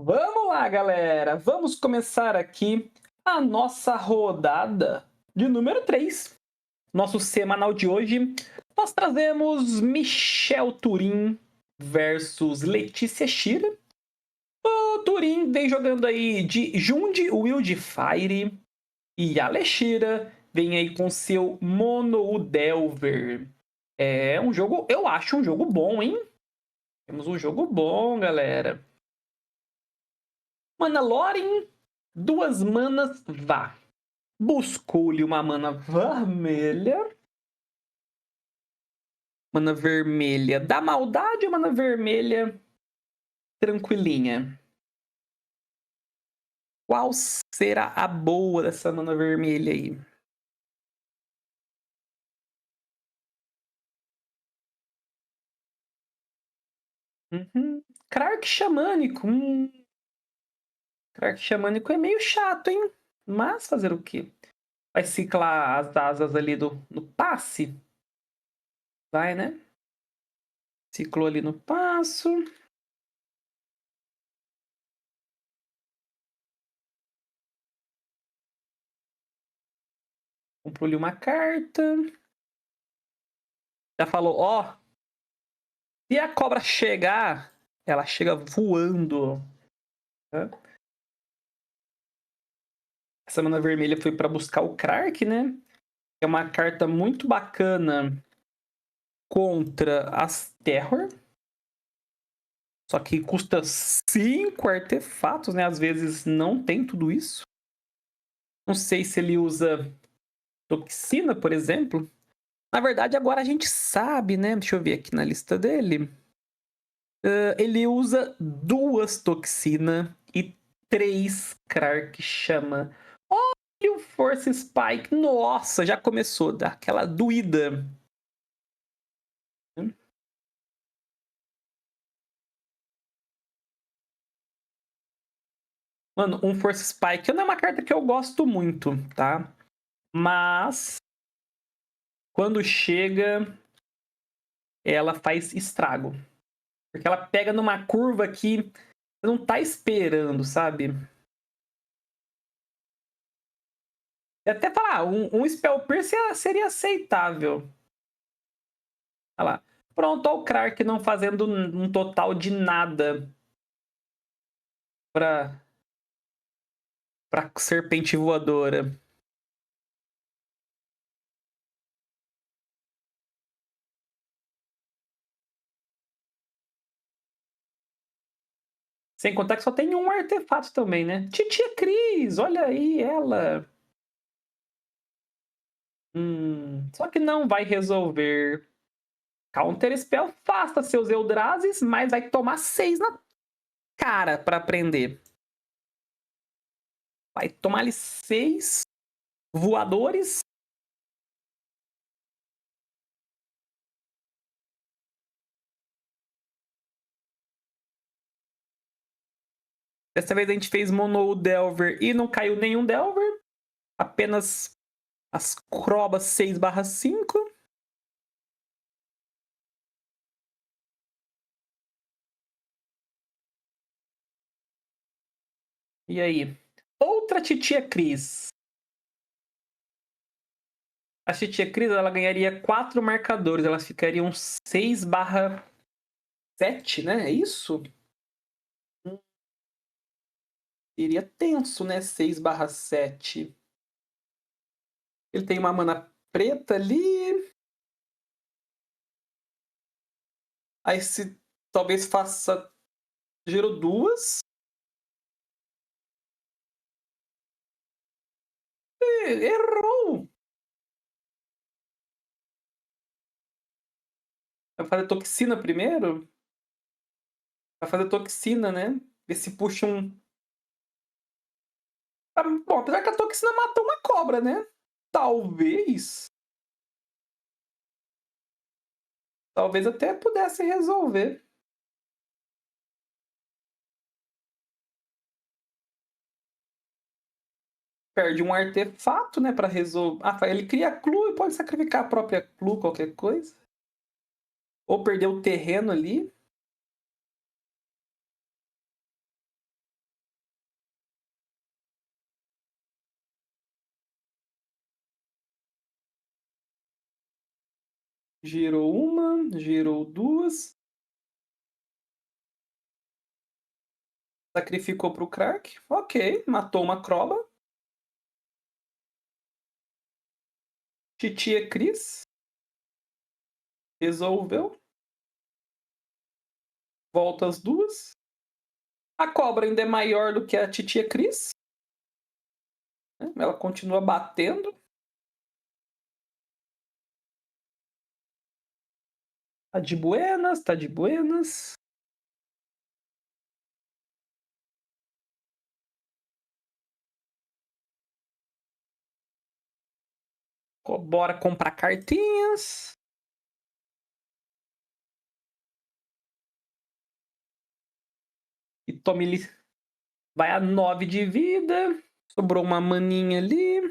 Vamos lá, galera. Vamos começar aqui a nossa rodada de número 3. Nosso semanal de hoje, nós trazemos Michel Turin versus Letícia Shira. O Turin vem jogando aí de Jund Wildfire e a Shira vem aí com seu Mono Delver. É um jogo, eu acho um jogo bom, hein? Temos um jogo bom, galera. Mana Loren, duas manas, vá. Buscou-lhe uma mana vermelha. Mana vermelha da maldade ou mana vermelha tranquilinha? Qual será a boa dessa mana vermelha aí? Krark Xamânico. Krark Xamânico é meio chato, hein? Mas fazer o quê? Vai ciclar as asas ali no passe? Vai, né? Ciclou ali no passo. Comprou-lhe uma carta. Já falou, ó. Se a cobra chegar, ela chega voando. Essa mana vermelha foi para buscar o Krark, né? É uma carta muito bacana contra as Terror. Só que custa 5 artefatos, né? Às vezes não tem tudo isso. Não sei se ele usa Toxina, por exemplo. Na verdade, agora a gente sabe, né? Deixa eu ver aqui na lista dele. Ele usa 2 Toxina e 3 Krark Chama. Olha o Force Spike. Nossa, já começou a dar aquela doída. Mano, um Force Spike não é uma carta que eu gosto muito, tá? Mas quando chega, ela faz estrago. Porque ela pega numa curva que você não tá esperando, sabe? E até falar, um Spell Pierce seria aceitável. Olha lá. Pronto, olha o Krark não fazendo um total de nada pra serpente voadora. Sem contar que só tem um artefato também, né? Titia Cris, olha aí ela. Só que não vai resolver. Counter Spell, faça seus Eldrazi's, mas vai tomar 6 na cara pra aprender. Vai tomar ali 6 voadores. Dessa vez a gente fez Mono Delver e não caiu nenhum Delver. Apenas as Crobas 6/5. E aí? Outra Titia Cris. A Titia Cris ela ganharia 4 marcadores. Elas ficariam 6/7, né? É isso? Seria tenso, né? 6/7. Ele tem uma mana preta ali. Aí se talvez faça giro 2. Errou! Vai fazer toxina primeiro? Vai fazer toxina, né? Ver se puxa um. Bom, apesar que a toxina matou uma cobra, né? Talvez. Talvez até pudesse resolver. Perde um artefato, né? Pra resolver. Ah, ele cria Clu e pode sacrificar a própria Clu, qualquer coisa. Ou perder o terreno ali. Girou uma, girou duas. Sacrificou pro Crack. Ok, matou uma Croba. Titia Cris. Resolveu. Volta as duas. A cobra ainda é maior do que a Titia Cris. Ela continua batendo. Tá de buenas, tá de buenas. Bora comprar cartinhas. E tome. Vai a 9 de vida. Sobrou uma maninha ali.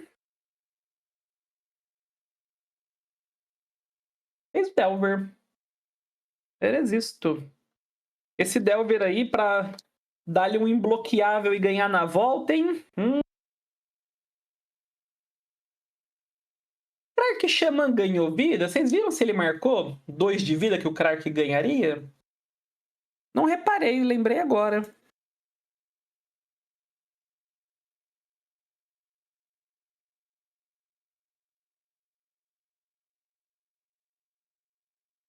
Fez Delver. Existo. Esse Delver aí, pra dar-lhe um imbloqueável e ganhar na volta, hein? Crack Xamã ganhou vida? Vocês viram se ele marcou 2 de vida que o Crack ganharia? Não reparei, lembrei agora.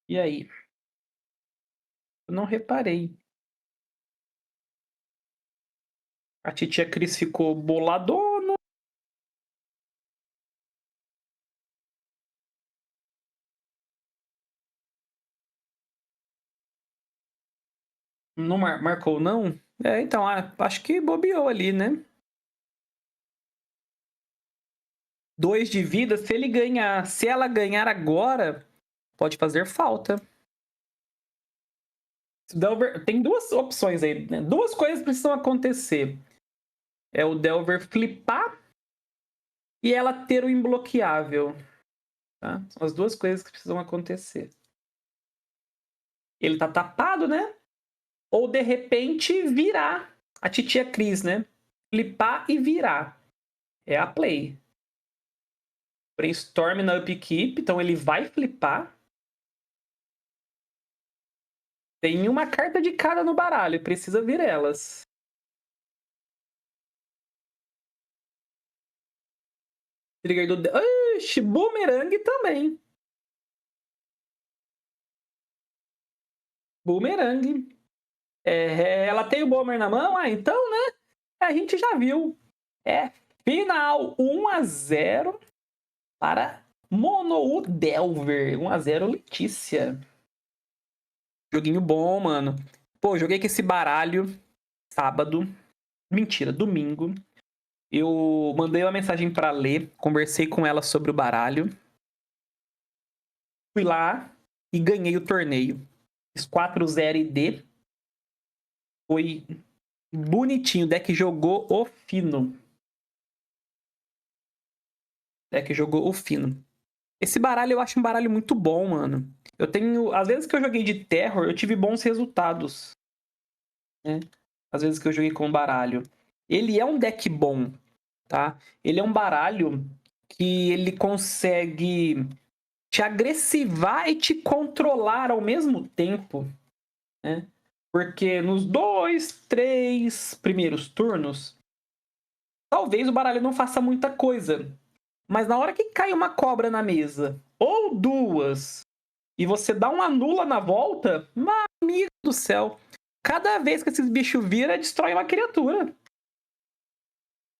E aí? Eu não reparei. A titia Cris ficou boladona. Não marcou, não? Então, acho que bobeou ali, né? 2 de vida, se ele ganhar, se ela ganhar agora, pode fazer falta. Delver, tem duas opções aí, né? Duas coisas precisam acontecer. É o Delver flipar e ela ter o imbloqueável. Tá? São as duas coisas que precisam acontecer. Ele tá tapado, né? Ou de repente virar a titia Cris, né? Flipar e virar. É a play. Brainstorm na upkeep, então ele vai flipar. Tem uma carta de cada no baralho, precisa vir elas. Trigger do. Oxi, Boomerang também. Boomerang. Ela tem o Boomer na mão? Então, né? A gente já viu. É final 1-0 para Mono Delver. 1-0 Letícia. Joguinho bom, mano. Pô, joguei com esse baralho sábado. Mentira, domingo. Eu mandei uma mensagem pra Lê, conversei com ela sobre o baralho. Fui lá e ganhei o torneio. Fiz 4-0 ID. Foi bonitinho. O deck jogou o fino. O deck jogou o fino. Esse baralho eu acho um baralho muito bom, mano. Eu tenho. Às vezes que eu joguei de terror, eu tive bons resultados. Né? Às vezes que eu joguei com baralho. Ele é um deck bom, tá? Ele é um baralho que ele consegue te agressivar e te controlar ao mesmo tempo, né? Porque nos 2, 3 primeiros turnos, talvez o baralho não faça muita coisa. Mas na hora que cai uma cobra na mesa, ou duas, e você dá uma nula na volta, meu amigo do céu, cada vez que esses bichos viram, destrói uma criatura.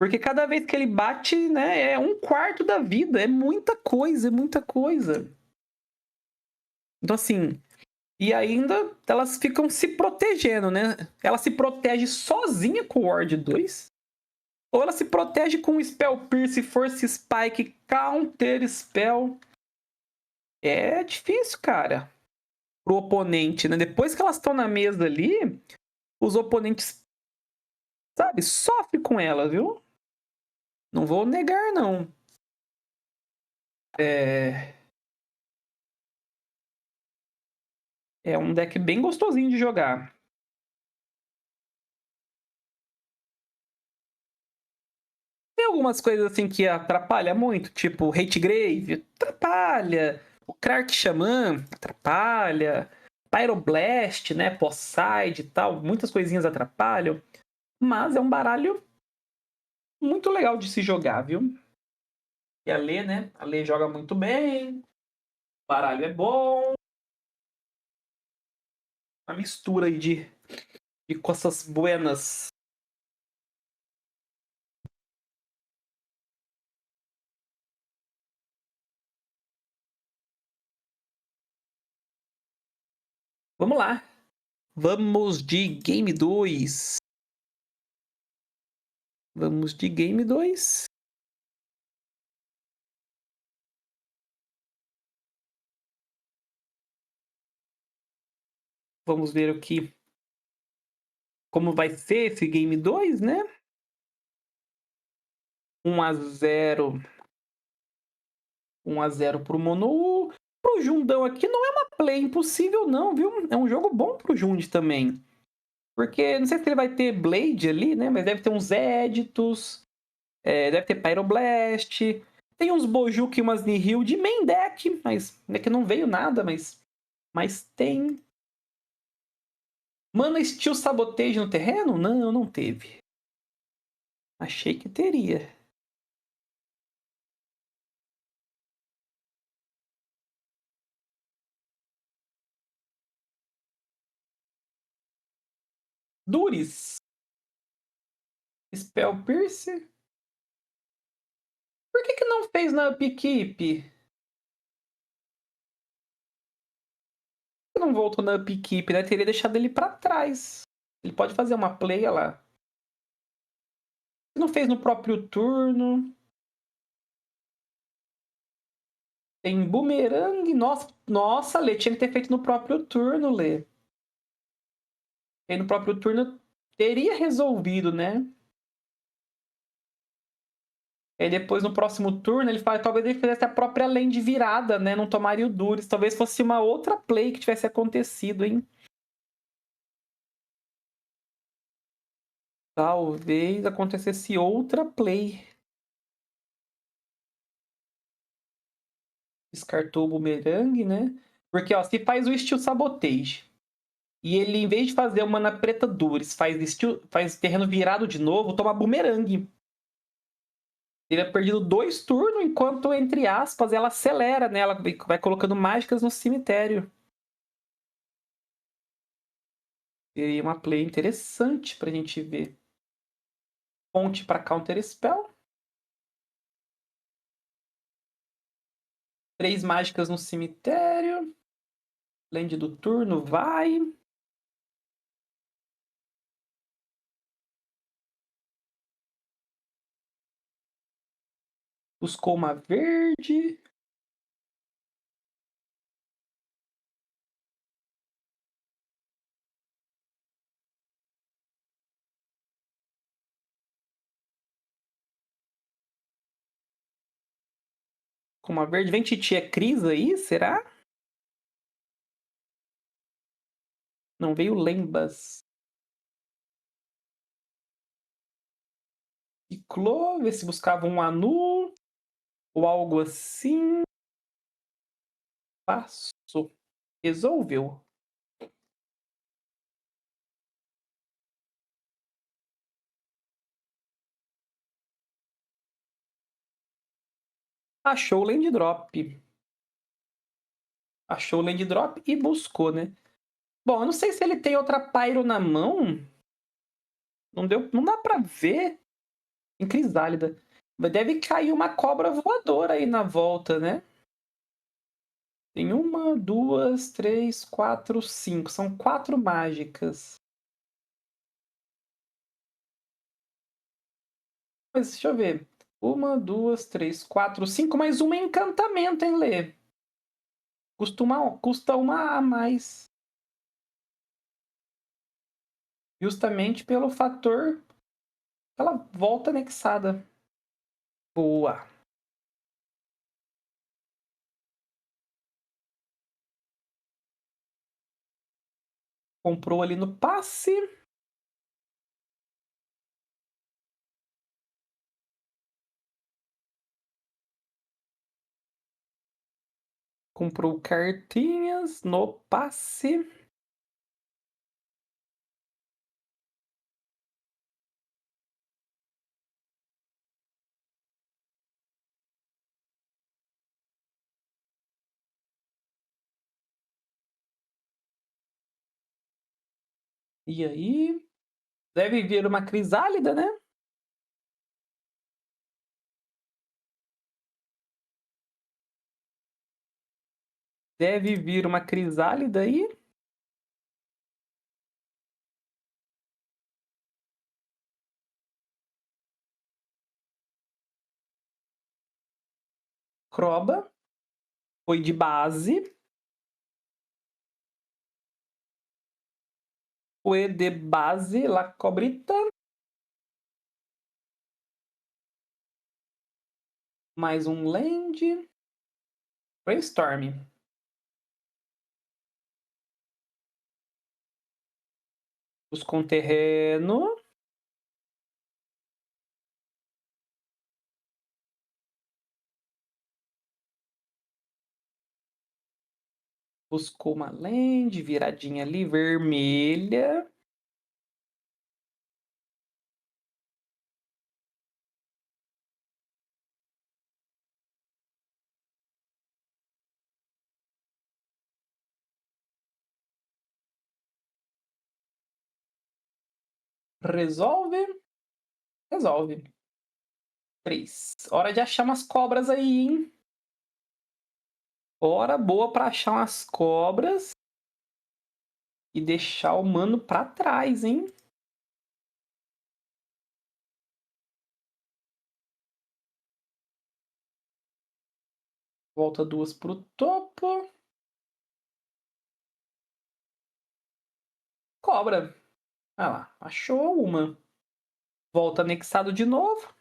Porque cada vez que ele bate, né, é 1/4 da vida. É muita coisa, é muita coisa. Então, assim, e ainda elas ficam se protegendo, né? Ela se protege sozinha com o Ward 2. Ou ela se protege com Spell Pierce, Force Spike, Counter Spell. É difícil, cara. Pro oponente, né? Depois que elas estão na mesa ali, os oponentes, sabe, sofrem com ela, viu? Não vou negar, não. É um deck bem gostosinho de jogar. Tem algumas coisas assim que atrapalha muito, tipo Hate Grave, atrapalha. O Krark Xamã atrapalha. Pyroblast, né? Poseide e tal. Muitas coisinhas atrapalham. Mas é um baralho muito legal de se jogar, viu? E a Lê, né? A Lê joga muito bem. O baralho é bom. Uma mistura aí de coisas buenas. Vamos lá. Vamos de Game 2. Vamos de Game 2. Vamos ver aqui como vai ser esse Game 2, né? 1-0. 1-0 pro Monu. Pro Jundão aqui não é uma play impossível não, viu? É um jogo bom pro Jund também. Porque não sei se ele vai ter Blade ali, né? Mas deve ter uns Editos. Deve ter Pyroblast. Tem uns Bojuki e umas Nihil de main deck. Mas é que não veio nada, mas tem. Mana Steel Sabotage no terreno? Não, não teve. Achei que teria. Duris. Spell Pierce. Por que não fez na Upkeep? Por que não voltou na Upkeep, né? Teria deixado ele pra trás. Ele pode fazer uma play, olha lá. Não fez no próprio turno. Tem Boomerang. Nossa, Lê, tinha que ter feito no próprio turno, Lê. E no próprio turno teria resolvido, né? E depois no próximo turno ele fala, talvez ele fizesse a própria lane de virada, né? Não tomaria o Duris. Talvez fosse uma outra play que tivesse acontecido, hein? Talvez acontecesse outra play. Descartou o Boomerang, né? Porque, ó, se faz o Steel Sabotage e ele, em vez de fazer uma mana preta Duris, faz terreno virado de novo, toma Boomerang. Ele é perdido 2 turnos, enquanto, entre aspas, ela acelera, né? Ela vai colocando mágicas no cemitério. Seria uma play interessante pra gente ver. Ponte para Counter Spell. 3 mágicas no cemitério. Land do turno, vai. Buscou uma verde. Com uma verde. Vem Titia Cris aí, será? Não veio Lembas. Ciclou, ver se buscava um Anu. Ou algo assim. Passou. Resolveu. Achou o land drop. Achou o land drop e buscou, né? Bom, eu não sei se ele tem outra Pyro na mão. Não dá pra ver. Em Crisálida. Deve cair uma cobra voadora aí na volta, né? Tem 1, 2, 3, 4, 5. São 4 mágicas. Mas deixa eu ver. 1, 2, 3, 4, 5. Mais uma é encantamento, hein, Lê? Custa uma a mais. Justamente pelo fator que ela volta anexada. Boa. Comprou ali no passe. Comprou cartinhas no passe. E aí? Deve vir uma crisálida, né? Deve vir uma crisálida aí. Croba. Foi de base. Foi de base, La Cobrita. Mais um land. Brainstorm. Buscou um terreno. Buscou uma land, viradinha ali, vermelha. Resolve. Resolve. 3. Hora de achar umas cobras aí, hein? Hora boa pra achar umas cobras. E deixar o mano pra trás, hein? Volta duas pro topo. Cobra. Ah lá, achou uma. Volta anexado de novo.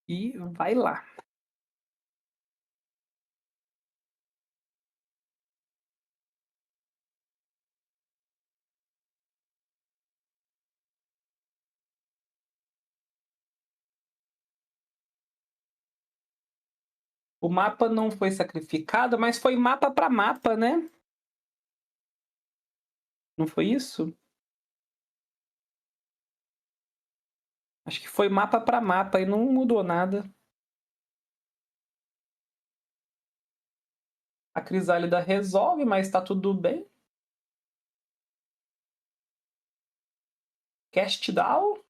E vai lá. O mapa não foi sacrificado, mas foi mapa pra mapa, né? Não foi isso? Acho que foi mapa pra mapa e não mudou nada. A crisálida resolve, mas tá tudo bem. Cast down.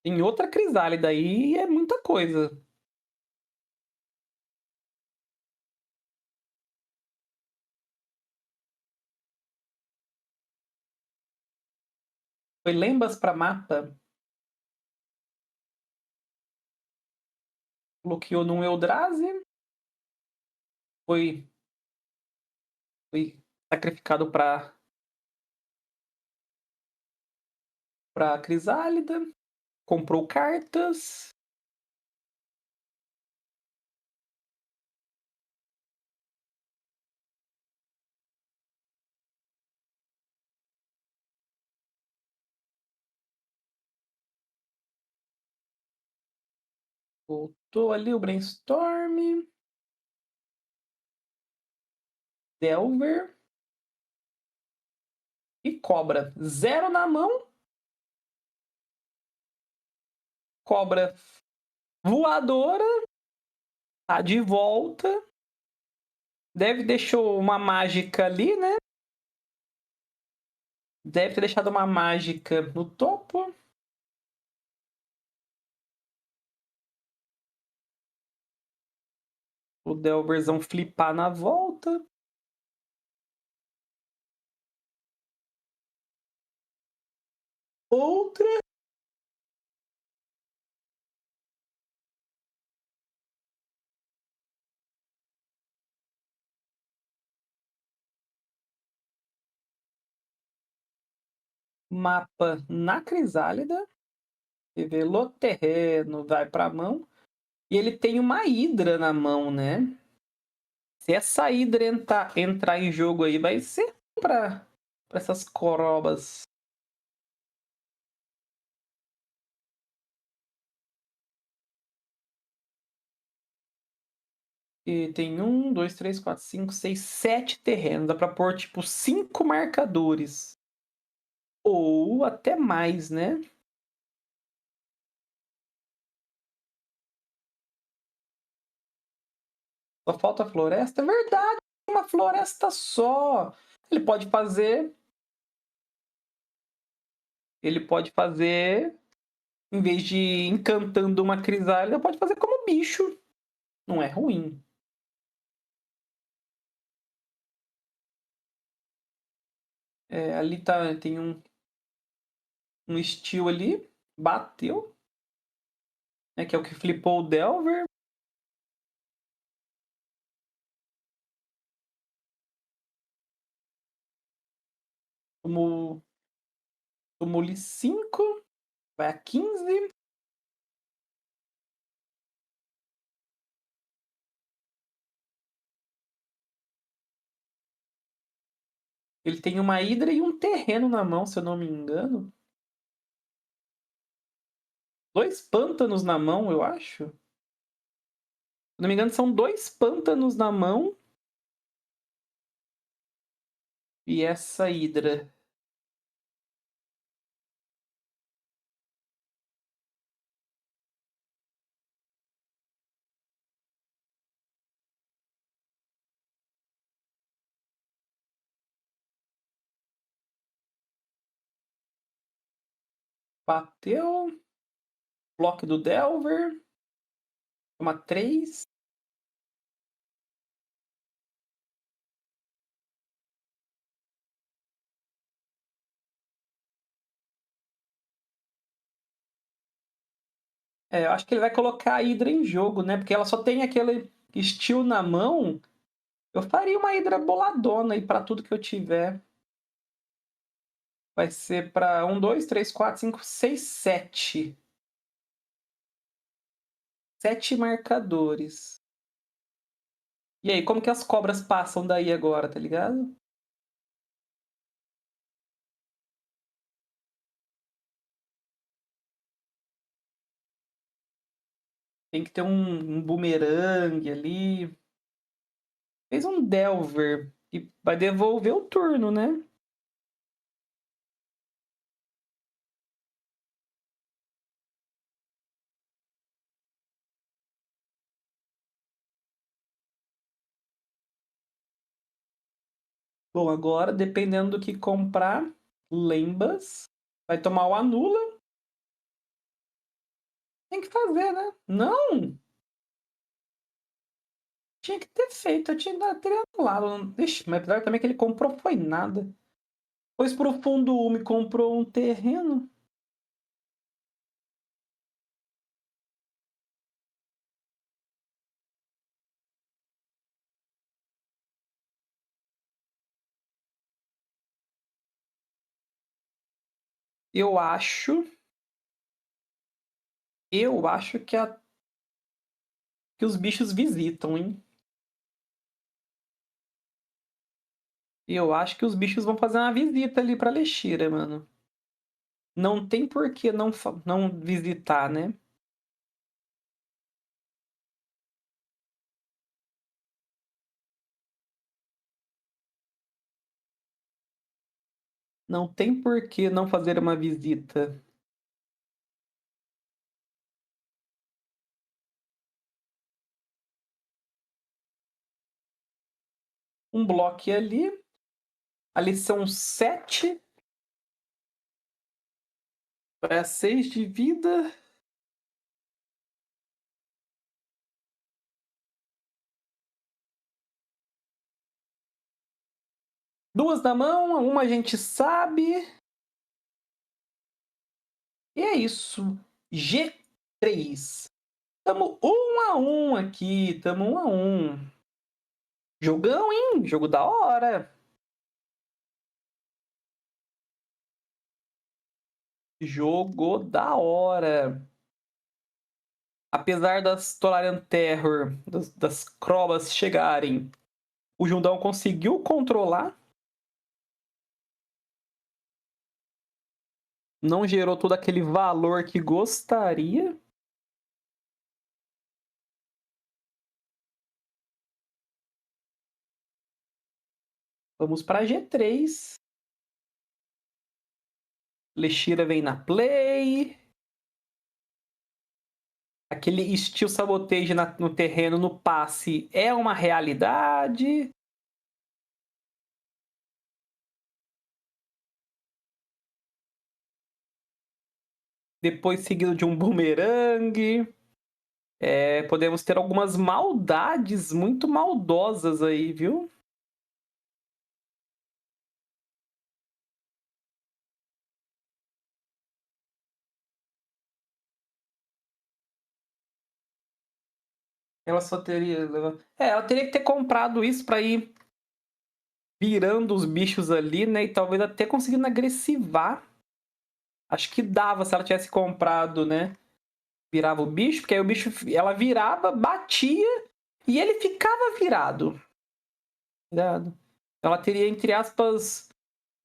Tem outra crisálida aí é muita coisa. Foi lembas pra mapa. Bloqueou num Eldrazi. Foi sacrificado pra crisálida. Comprou cartas. Voltou ali o Brainstorm. Delver. E cobra. 0 na mão. Cobra voadora. Tá de volta. Deve deixou uma mágica ali, né? Deve ter deixado uma mágica no topo. O Delverzão flipar na volta. Outra. Mapa na crisálida. Revelou terreno, vai pra mão. E ele tem uma hidra na mão, né? Se essa hidra entrar em jogo aí, vai ser pra essas corobas. E tem 7 terrenos. Dá pra pôr, tipo, 5 marcadores. Ou até mais, né? Só falta a floresta. É verdade, uma floresta só. Ele pode fazer. Ele pode fazer. Em vez de encantando uma crisálida, pode fazer como bicho. Não é ruim. É, ali tá, tem um steel ali. Bateu. Né, que é o que flipou o Delver. Tomou-lhe 5. Vai a 15. Ele tem uma hidra e um terreno na mão, se eu não me engano. 2 pântanos na mão, eu acho. Se não me engano, são 2 pântanos na mão. E essa hidra. Bateu. Bloco do Delver. Toma 3. É, eu acho que ele vai colocar a hidra em jogo, né? Porque ela só tem aquele steel na mão. Eu faria uma hidra boladona aí pra tudo que eu tiver. Vai ser pra 1, 2, 3, 4, 5, 6, 7. 7 marcadores. E aí, como que as cobras passam daí agora, tá ligado? Tem que ter um bumerangue ali. Fez um Delver. E vai devolver o turno, né? Bom, agora, dependendo do que comprar, Lembas. Vai tomar o anula. Tem que fazer, né? Não! Tinha que ter feito. Eu tinha teria anulado. Ixi, mas apesar também que ele comprou foi nada. Pois pro fundo me comprou um terreno. Eu acho. Eu acho que os bichos visitam, hein? Eu acho que os bichos vão fazer uma visita ali pra Lexira, mano. Não tem por que não visitar, né? Não tem por que não fazer uma visita. Um bloco ali. Ali são 7 para 6 de vida. Duas na mão, uma a gente sabe. E é isso. G3. Tamo 1-1 aqui. Tamo 1-1. Jogão, hein? Jogo da hora. Jogo da hora. Apesar das Tolarian Terror, das Crobas chegarem, o Jundão conseguiu controlar. Não gerou todo aquele valor que gostaria. Vamos para G3. Leshira vem na play. Aquele Steel Sabotage no terreno, no passe, é uma realidade. Depois seguido de um bumerangue. Podemos ter algumas maldades muito maldosas aí, viu? Ela só teria. Ela teria que ter comprado isso pra ir virando os bichos ali, né? E talvez até conseguindo agressivar. Acho que dava se ela tivesse comprado, né? Virava o bicho, porque aí o bicho. Ela virava, batia e ele ficava virado. Ela teria, entre aspas,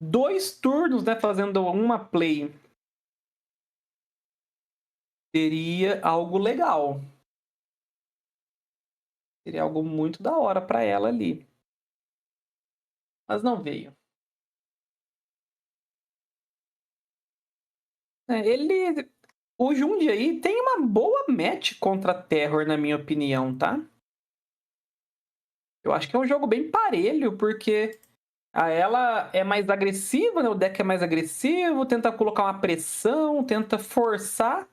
2 turnos, né? Fazendo uma play. Seria algo legal. Seria algo muito da hora pra ela ali. Mas não veio. O Jundiaí tem uma boa match contra a Terror, na minha opinião, tá? Eu acho que é um jogo bem parelho, porque ela é mais agressiva, né? O deck é mais agressivo, tenta colocar uma pressão, tenta forçar,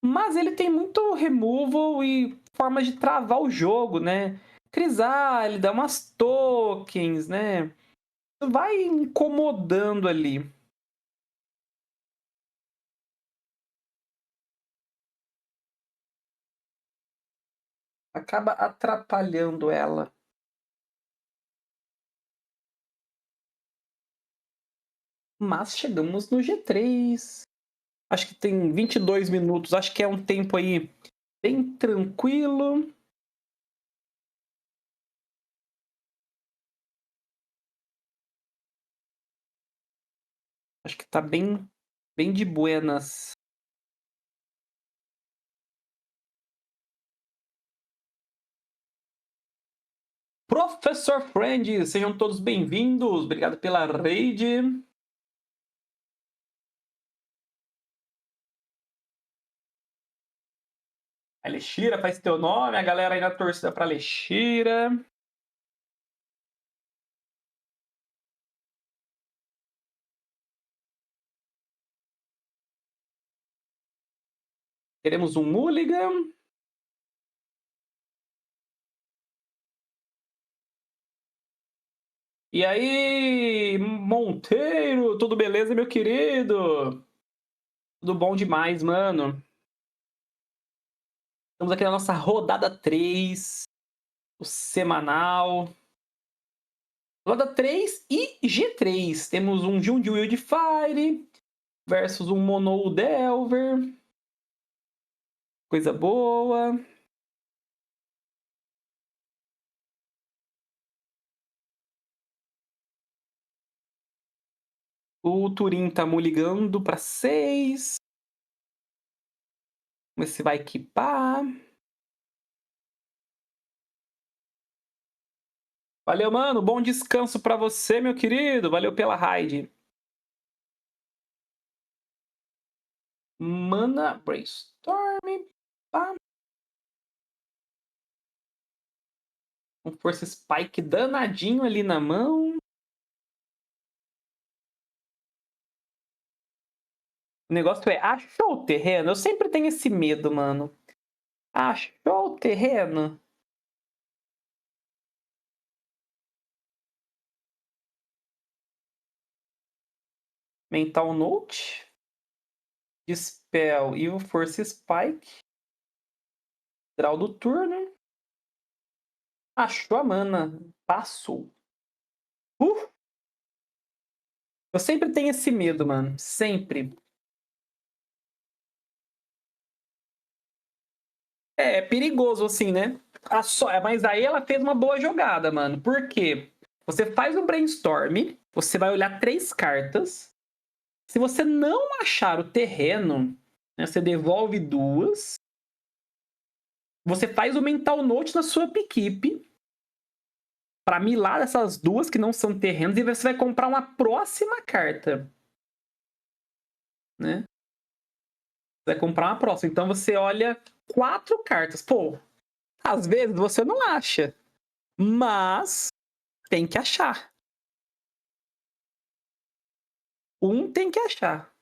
mas ele tem muito removal e formas de travar o jogo, né? Ele dá umas tokens, né? Vai incomodando ali. Acaba atrapalhando ela. Mas chegamos no G3. Acho que tem 22 minutos. Acho que é um tempo aí bem tranquilo. Acho que tá bem de buenas. Professor Friend, sejam todos bem-vindos. Obrigado pela raid. Alexira, faz teu nome. A galera aí na torcida pra Alexira. Teremos um Mulligan. E aí, Monteiro, tudo beleza, meu querido? Tudo bom demais, mano. Estamos aqui na nossa rodada 3, o semanal. Rodada 3 e G3. Temos um Jund Wildfire versus um Mono Delver. Coisa boa. O Turin tá mulligando para 6. Vamos ver se vai equipar. Valeu, mano. Bom descanso para você, meu querido. Valeu pela raid. Mana Brainstorm. Pá. Com Força Spike danadinho ali na mão. O negócio é, achou o terreno? Eu sempre tenho esse medo, mano. Achou o terreno? Mental Note. Dispel e o Force Spike. Draw do turno. Achou a mana. Passou. Eu sempre tenho esse medo, mano. Sempre. É perigoso, assim, né? Mas aí ela fez uma boa jogada, mano. Por quê? Você faz um brainstorm, você vai olhar 3 cartas. Se você não achar o terreno, né, você devolve 2. Você faz o mental note na sua equipe. Pra milar essas duas que não são terrenos, e você vai comprar uma próxima carta. Né? Você vai comprar uma próxima. Então você olha 4 cartas. Pô, às vezes você não acha. Mas tem que achar. Tem que achar.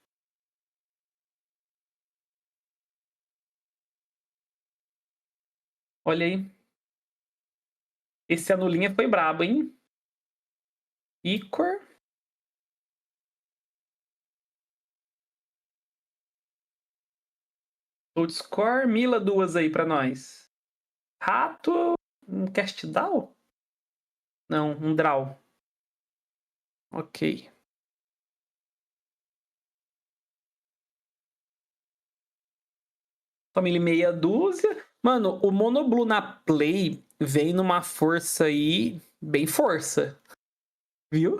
Olha aí. Esse anulinha foi brabo, hein? Icor. Outscore. Mila duas aí pra nós. Rato. Um cast down? Não, um draw. Ok. Toma ele meia dúzia. Mano, o Monoblue na play vem numa força aí. Bem força. Viu?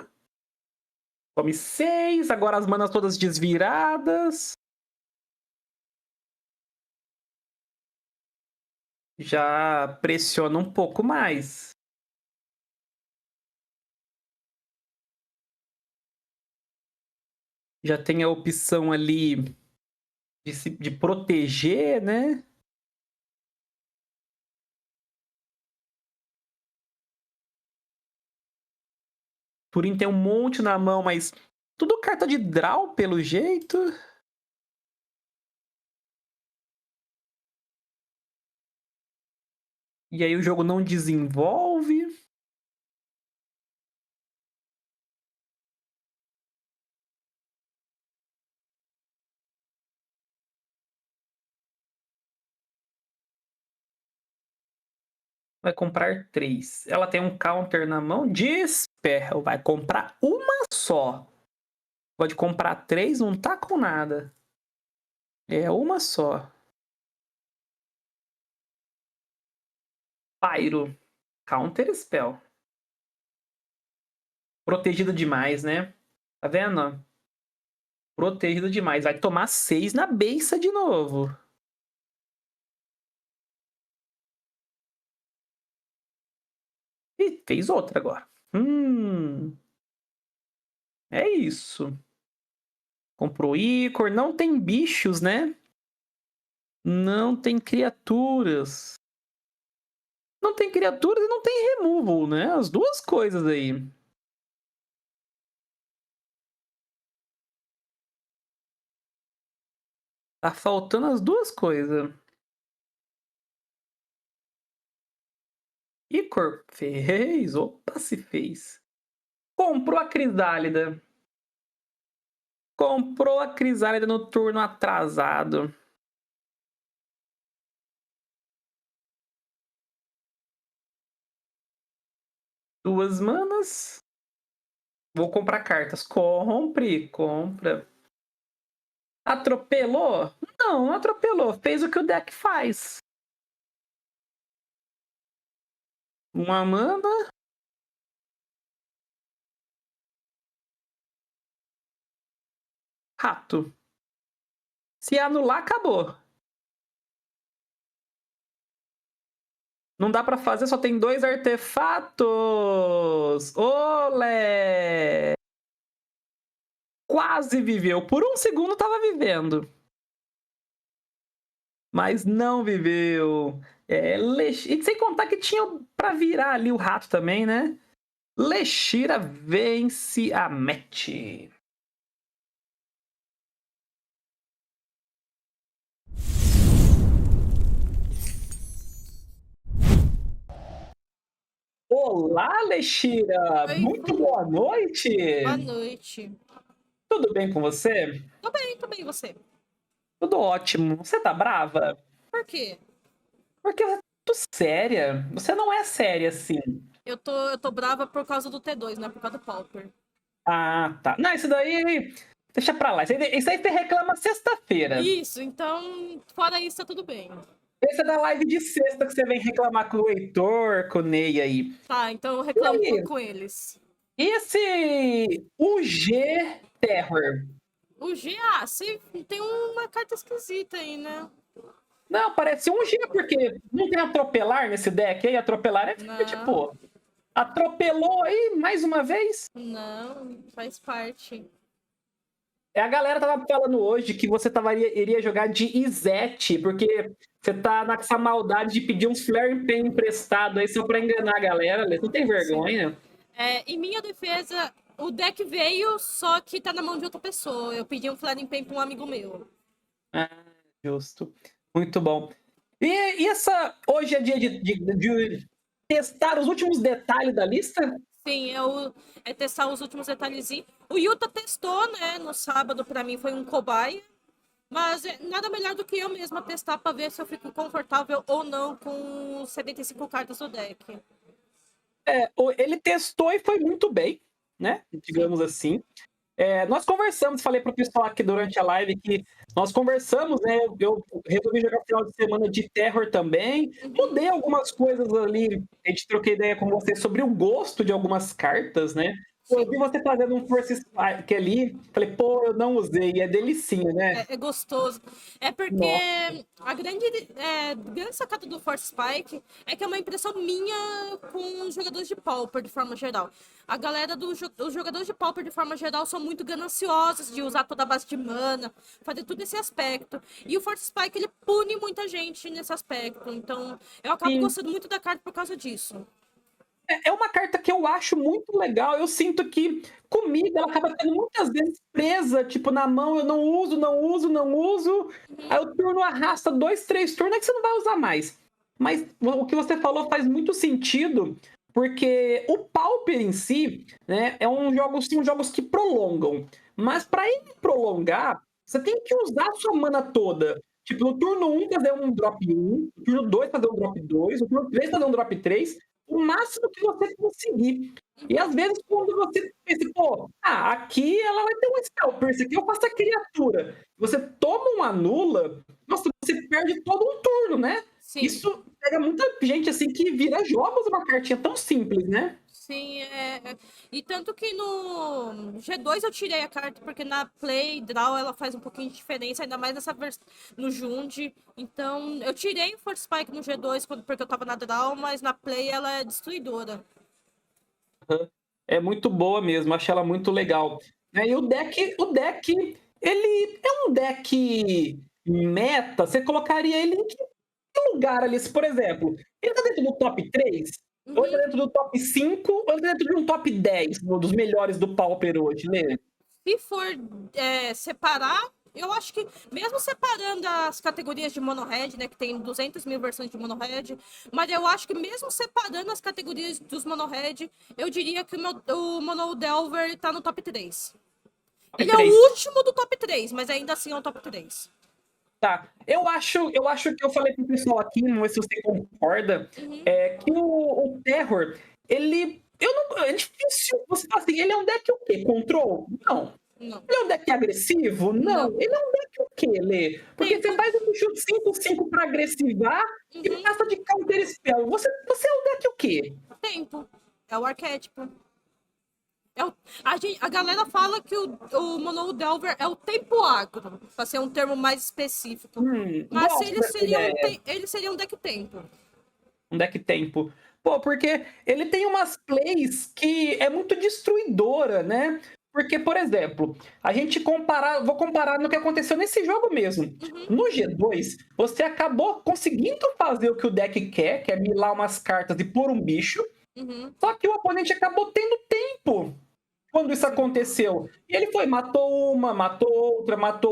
Tome 6. Agora as manas todas desviradas. Já pressiona um pouco mais. Já tem a opção ali de proteger, né? Turin tem um monte na mão, mas tudo carta de draw, pelo jeito. E aí o jogo não desenvolve. Vai comprar 3. Ela tem um counter na mão. Desperra. Vai comprar uma só. Pode comprar 3, não tá com nada. É uma só. Pyro. Counter spell. Protegida demais, né? Tá vendo? Protegida demais. Vai tomar 6 na beiça de novo. E fez outra agora. É isso. Comprou Icor. Não tem bichos, né? Não tem criaturas. Não tem criaturas e não tem removal, né? As duas coisas aí. Tá faltando as duas coisas. Icor fez. Opa, se fez. Comprou a Crisálida. Comprou a Crisálida no turno atrasado. Duas manas. Vou comprar cartas. Compra. Atropelou? Não atropelou. Fez o que o deck faz. Uma mana. Rato. Se anular, acabou. Não dá pra fazer, só tem 2 artefatos. Olé! Quase viveu. Por um segundo tava vivendo. Mas não viveu. E sem contar que tinha pra virar ali o rato também, né? Leshira vence a match. Olá, Leshira! Oi. Muito boa noite! Boa noite. Tudo bem com você? Tô bem, e você? Tudo ótimo. Você tá brava? Por quê? Porque você é muito séria. Você não é séria assim. Eu tô brava por causa do T2, não é por causa do Pauper. Ah, tá. Não, isso daí. Deixa pra lá. Isso aí você reclama sexta-feira. Isso, então, fora isso, tá tudo bem. Esse é da live de sexta que você vem reclamar com o Heitor, com o Ney aí. Tá, então eu reclamo E aí? com eles. E esse UG Terror? O GA, se tem uma carta esquisita aí, né? Não, parece um G, porque não tem atropelar nesse deck aí. Atropelar é Não. tipo. Atropelou aí mais uma vez? Não, faz parte. A galera tava falando hoje que você iria jogar de Izete, porque você tá nessa maldade de pedir uns Flare Pen emprestado aí só pra enganar a galera, Lê. Você não tem Sim. vergonha? Em minha defesa, o deck veio, só que tá na mão de outra pessoa. Eu pedi um Flaring Pen pra um amigo meu. Ah, justo. Muito bom. E essa. Hoje é dia de testar os últimos detalhes da lista? Sim, é testar os últimos detalhezinhos. O Yuta testou, né, no sábado, pra mim foi um cobaia. Mas nada melhor do que eu mesma testar pra ver se eu fico confortável ou não com os 75 cartas do deck. Ele testou e foi muito bem, né? Sim. Digamos assim. Nós conversamos, falei para o pessoal aqui durante a live que nós conversamos, né? Eu resolvi jogar final de semana de Terror também. Mudei algumas coisas ali. A gente troquei ideia com você sobre o gosto de algumas cartas, né? Pô, eu Sim. vi você fazendo um Force Spike ali. Falei, pô, eu não usei. E é delicinha, né? É gostoso. É porque Nossa, a grande sacada do Force Spike é que é uma impressão minha com os jogadores de Pauper, de forma geral. A galera os jogadores de Pauper, de forma geral, são muito gananciosos de usar toda a base de mana, fazer todo esse aspecto. E o Force Spike, ele pune muita gente nesse aspecto. Então, eu acabo sim. gostando muito da carta por causa disso. É uma carta que eu acho muito legal. Eu sinto que comigo ela acaba ficando muitas vezes presa, tipo, na mão, eu não uso, não uso, não uso. Aí o turno arrasta 2, 3 turnos, é que você não vai usar mais. Mas o que você falou faz muito sentido, porque o Pauper em si, né, são jogos que prolongam. Mas para ele prolongar, você tem que usar a sua mana toda. Tipo, no turno 1 fazer um drop 1, no turno 2 fazer um drop 2, no turno 3 fazer um drop 3 o máximo que você conseguir. E às vezes, quando você pensa, pô, aqui ela vai ter um scalper, esse aqui eu faço a criatura. Você toma uma nula, nossa, você perde todo um turno, né? Sim. Isso pega muita gente assim que vira jogos uma cartinha tão simples, né? Sim, e tanto que no G2 eu tirei a carta, porque na Play, Draw, ela faz um pouquinho de diferença, ainda mais no Jund. Então, eu tirei o Force Spike no G2 porque eu tava na Draw, mas na Play ela é destruidora. É muito boa mesmo, achei ela muito legal. E o deck, ele é um deck meta, você colocaria ele em que lugar ali? Se, por exemplo, ele tá dentro do top 3? Ou ele tá Uhum. dentro do top 5? Ou ele tá dentro de um top 10 dos melhores do Pauper hoje, né? Se for separar, eu acho que, mesmo separando as categorias de Monohead, né, que tem 200 mil versões de Monohead, mas eu acho que mesmo separando as categorias dos Monohead, eu diria que o Mono Delver tá no top 3. Top Ele é o 3. último do top 3, mas ainda assim é o top 3. Tá. Eu acho que eu falei pro pessoal aqui, não sei se você concorda, Uhum. que o Terror, ele. Eu não, é difícil. Você fala assim, ele é um deck o quê? Control? Não. Não. Ele é um deck agressivo? Não. Não. Ele é um deck o quê, Lê? Porque você Tempo. faz um bicho 5/5 pra agressivar e Uhum. passa de counter spell. Você é um deck o quê? Tempo. É o arquétipo. A galera fala que o Mono Delver é o tempo agro, para ser um termo mais específico. Mas Gosto dessa ideia. ele seria um deck tempo. Um deck tempo. Pô, porque ele tem umas plays que é muito destruidora, né? Porque, por exemplo, vou comparar no que aconteceu nesse jogo mesmo. Uhum, No G2, você acabou conseguindo fazer o que o deck quer, que é milar umas cartas e pôr um bicho, uhum, só que o oponente acabou tendo tempo quando isso sim, aconteceu. E ele foi, matou uma, matou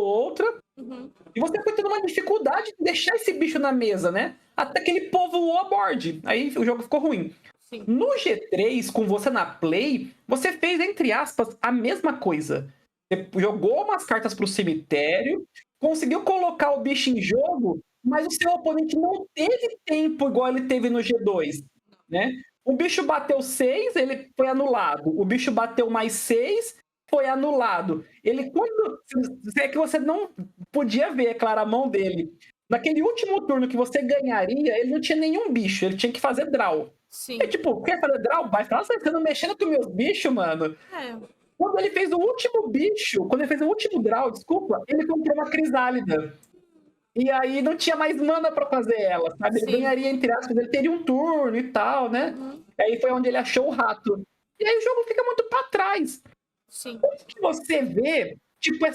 outra, uhum, e você foi tendo uma dificuldade de deixar esse bicho na mesa, né? Até que ele povoou a board. Aí o jogo ficou ruim. sim, No G3, com você na play, você fez, entre aspas, a mesma coisa. Você jogou umas cartas pro cemitério, conseguiu colocar o bicho em jogo, mas o seu oponente não teve tempo igual ele teve no G2, né? O bicho bateu 6, ele foi anulado. O bicho bateu mais 6, foi anulado. Ele, quando. É que você não podia ver, é claro, a mão dele. Naquele último turno que você ganharia, ele não tinha nenhum bicho, ele tinha que fazer draw. É sim. tipo, quer fazer draw? Vai falar, você tá mexendo com meus bichos, mano. É, Quando ele fez o último bicho, quando ele fez o último draw, desculpa, ele comprou uma crisálida. E aí não tinha mais mana pra fazer ela, sabe? Ele sim. ganharia, entre aspas, ele teria um turno e tal, né? Uhum. Aí foi onde ele achou o rato. E aí o jogo fica muito para trás. Sim. Como que você vê, tipo,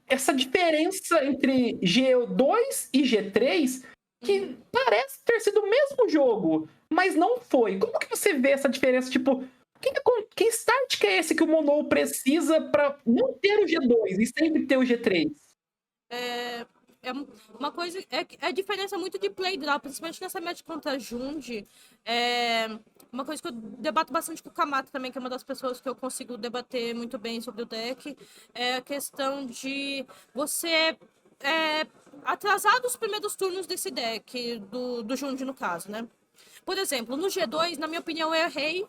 essa diferença entre G2 e G3, que parece ter sido o mesmo jogo, mas não foi? Como que você vê essa diferença? Tipo, que start que é esse que o Monou precisa para não ter o G2 e sempre ter o G3? É uma coisa. É diferença muito de play draw, principalmente nessa match contra a Jund. É uma coisa que eu debato bastante com o Kamata também, que é uma das pessoas que eu consigo debater muito bem sobre o deck. É a questão de você atrasar dos primeiros turnos desse deck, do Jund no caso, né? Por exemplo, no G2, na minha opinião, eu errei.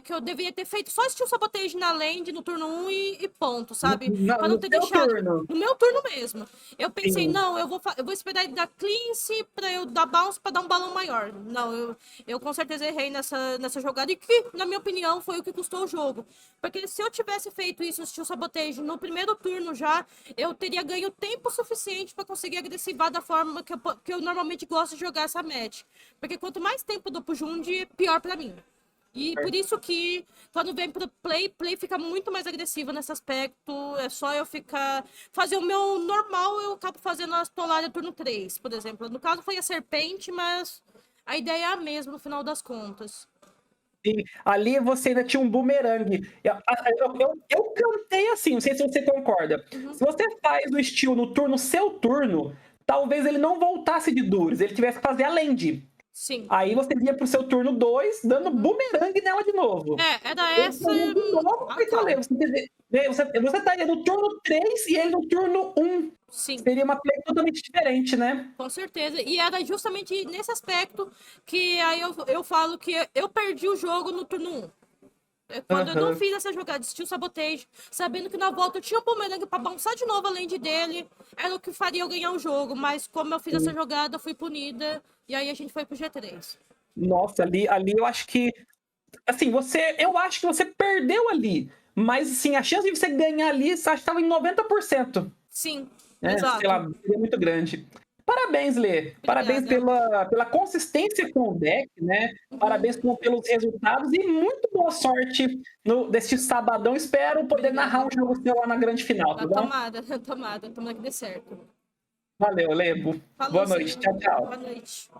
Que eu deveria ter feito só Steel Sabotage na land no turno 1 e ponto, sabe? Pra não No ter seu deixado. turno. No meu turno mesmo. Eu pensei, Sim. não, eu vou esperar ele dar cleanse pra eu dar bounce pra dar um balão maior. Não, eu com certeza errei nessa jogada e que, na minha opinião, foi o que custou o jogo. Porque se eu tivesse feito isso, Steel Sabotage, no primeiro turno já, eu teria ganho tempo suficiente pra conseguir agressivar da forma que eu normalmente gosto de jogar essa match. Porque quanto mais tempo eu dou pro Jund, pior pra mim. E por isso que, quando vem pro play fica muito mais agressivo nesse aspecto. É só eu fazer o meu normal, eu acabo fazendo a Stellaria turno 3, por exemplo. No caso foi a Serpente, mas a ideia é a mesma no final das contas. Sim. Ali você ainda tinha um boomerang. Eu cantei assim, não sei se você concorda. Se você faz o estilo no turno, seu turno, talvez ele não voltasse de Dures, ele tivesse que fazer a land. Sim. Aí você vinha pro seu turno 2, dando boomerang nela de novo. Era Ele essa fazia de novo a pra cal. valer. Você estaria no turno 3 e ele no turno 1. Sim. Seria uma play totalmente diferente, né? Com certeza. E era justamente nesse aspecto que aí eu falo que eu perdi o jogo no turno 1. Quando eu não Aham. fiz essa jogada de Steel Sabotage, sabendo que na volta eu tinha um bumerangue pra bounçar de novo a land dele, era o que faria eu ganhar o jogo. Mas como eu fiz essa jogada, eu fui punida. E aí a gente foi pro G3. Nossa, ali eu acho que. Assim, eu acho que você perdeu ali. Mas, assim, a chance de você ganhar ali, acho que estava em 90%. Sim, Né? Sei exato. lá, seria muito grande. Parabéns, Lê. Parabéns Obrigada. pela consistência com o deck, né? Parabéns pelos resultados e muito boa sorte deste sabadão. Espero poder narrar Obrigada. um jogo seu lá na grande final, tá bom? Tomada, tomada. Tomara que dê certo. Valeu, Lê. Falou Boa noite. sim. Tchau, Boa tchau. noite.